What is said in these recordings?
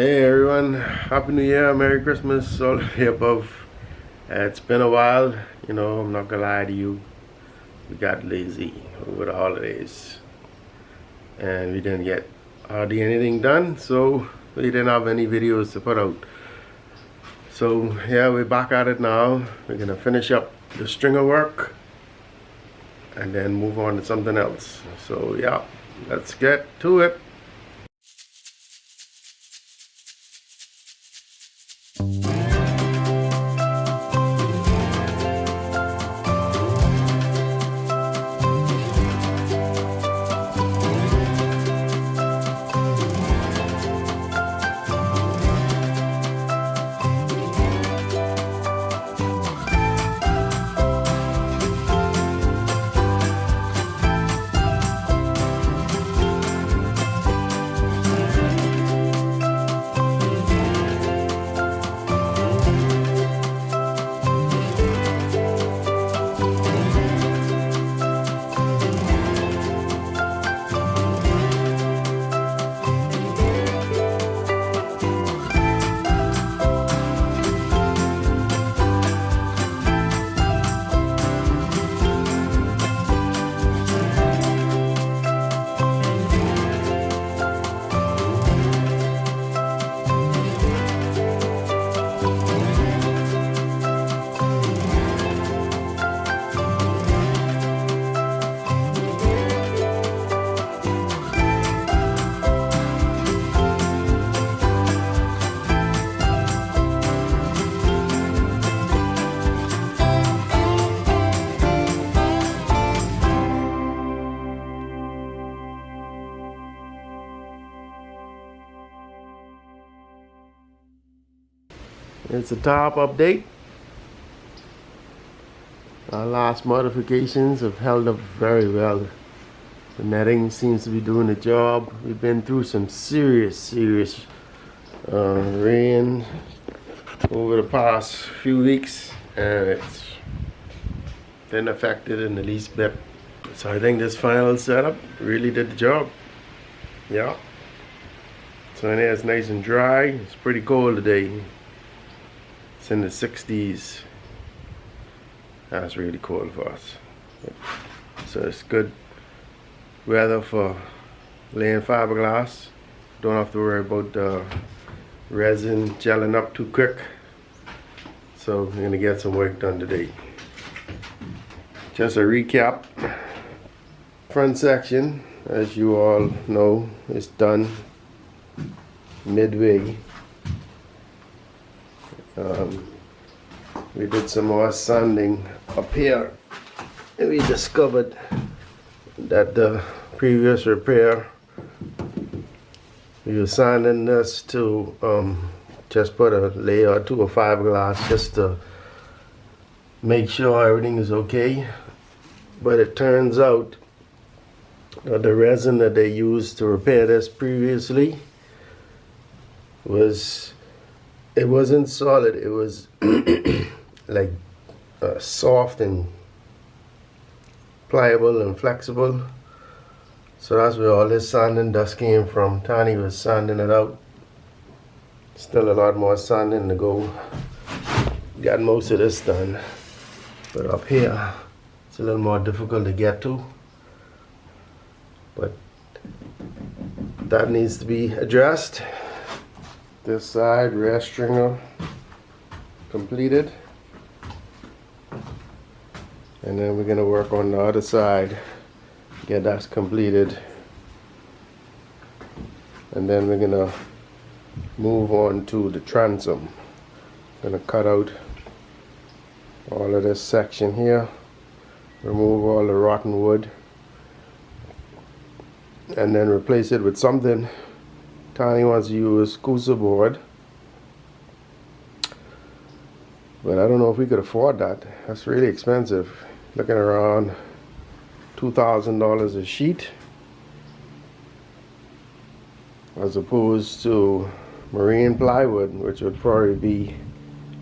Hey everyone, Happy New Year, Merry Christmas, all of the above. It's been a while, I'm not gonna lie to you. We got lazy over the holidays and we didn't get hardly anything done, so we didn't have any videos to put out. So yeah, we're back at it now. We're gonna finish up the stringer work and then move on to something else. So yeah, let's get to it. It's a top update. Our last modifications have held up very well. The netting seems to be doing the job. We've been through some serious rain over the past few weeks, and it's been affected in the least bit. So I think this final setup really did the job. Yeah. So in here it's nice and dry. It's pretty cold today. It's in the 60s. That's really cold for us. So it's good weather for laying fiberglass. Don't have to worry about the resin gelling up too quick. So we're gonna get some work done today. Just a recap. Front section, as you all know, is done midway. We did some more sanding up here, and we discovered that the previous repair, we were sanding this to just put a layer or two of fiberglass just to make sure everything is okay. But it turns out that the resin that they used to repair this previously it wasn't solid. It was like soft and pliable and flexible. So that's where all this sanding dust came from. Tani was sanding it out. Still a lot more sanding to go. Got most of this done. But up here, it's a little more difficult to get to. But that needs to be addressed. This side rear stringer completed, and then we're gonna work on the other side, get that completed, and then we're gonna move on to the transom. Gonna cut out all of this section here, remove all the rotten wood, and then replace it with something. Tani wants to use Kusa board, but I don't know if we could afford that. That's really expensive. Looking around $2,000 a sheet, as opposed to marine plywood, which would probably be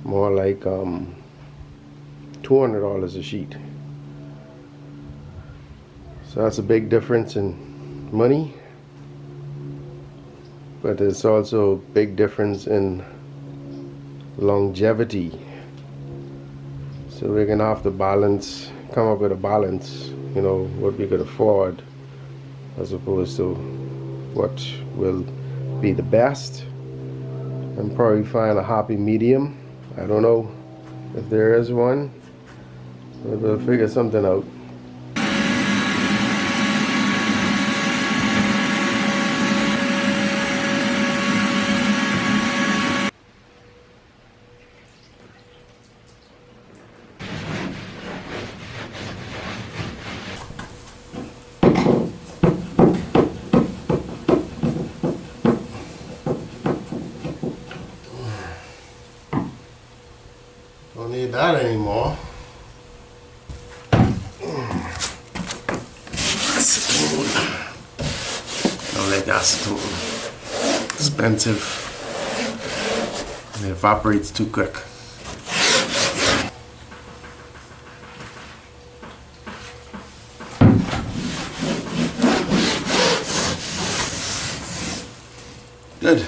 more like $200 a sheet. So that's a big difference in money. but there's also a big difference in longevity. So we're gonna have to come up with a balance, you know, what we could afford as opposed to what will be the best, and probably find a happy medium. I don't know if there is one, but we'll figure something out. Don't need that anymore. Acetone. Don't like acetone. Expensive. And it evaporates too quick. Good.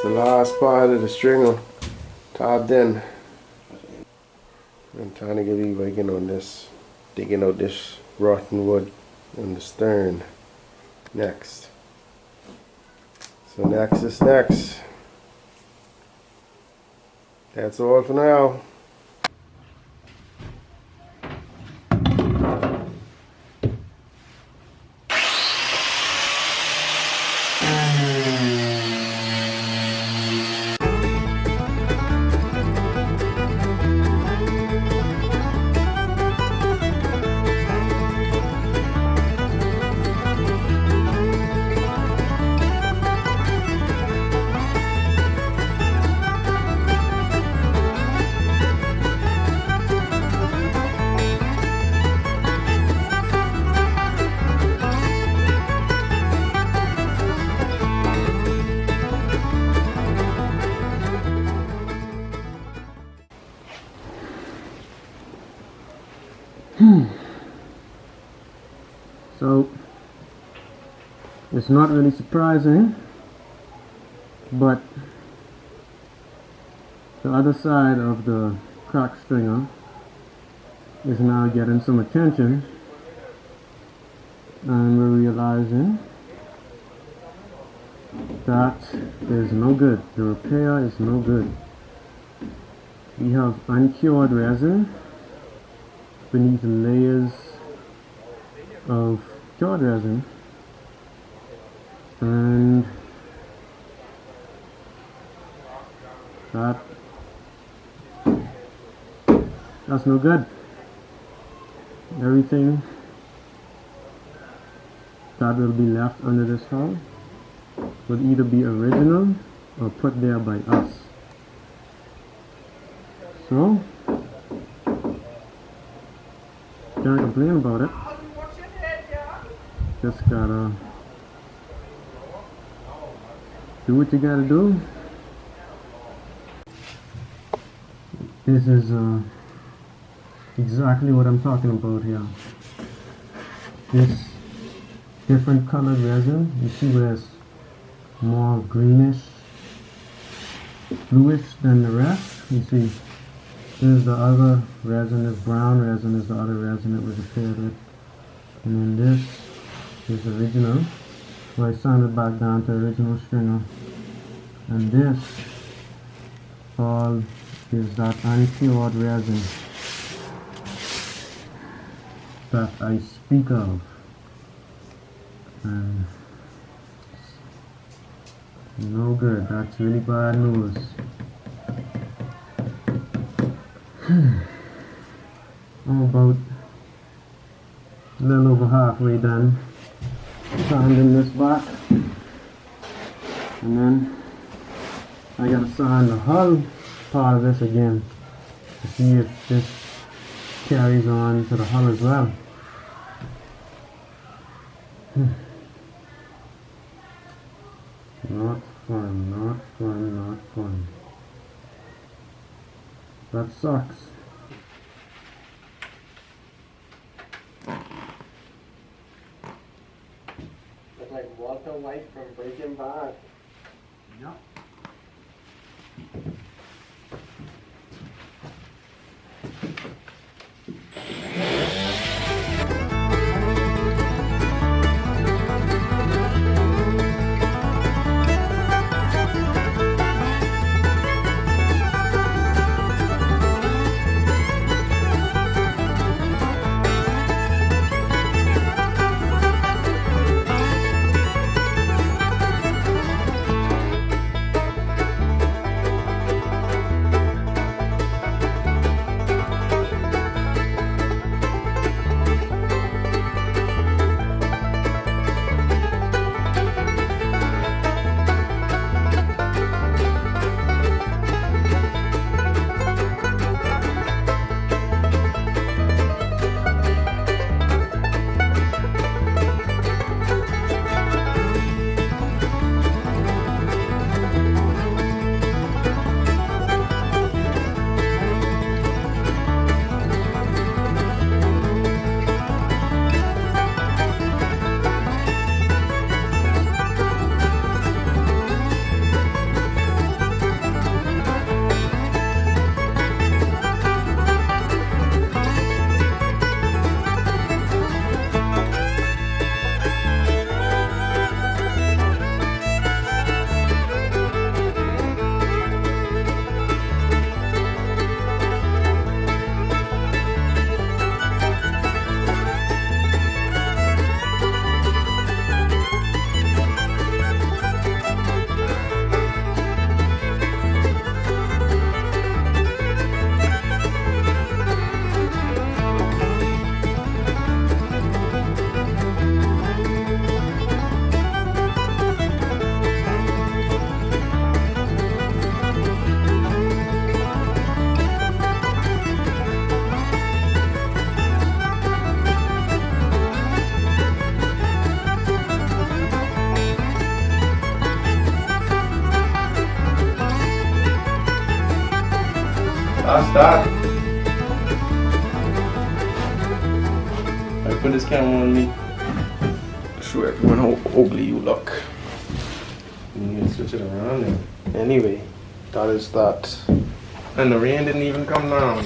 The last part of the stringer tapped in. I'm trying to get you working on this, digging out this rotten wood on the stern next. So next is next. That's all for now. So it's not really surprising, but the other side of the crack stringer is now getting some attention, and we're realizing that is no good. The repair is no good. We have uncured resin beneath layers of cured resin, and that's no good. Everything that will be left under this hull will either be original or put there by us. So can't complain about it. Just gotta do what you gotta do. This is exactly what I'm talking about here. This different colored resin, you see where it's more greenish, bluish than the rest. You see, this is the other resin, this brown resin is the other resin that was repaired with. And then this is original, so I sanded back down to original stringer. And this all is that uncured resin that I speak of. And no good. That's really bad news. I'm about a little over halfway done sanding this back, and then I gotta sand the hull part of this again to see if this carries on to the hull as well. Not fun, not fun, not fun. That sucks. It's like Walter White from Breaking Bad. Yep. I'll start. I put this camera on me. show everyone how ugly you look. You need to switch it around now. Anyway, that is that. And the rain didn't even come down.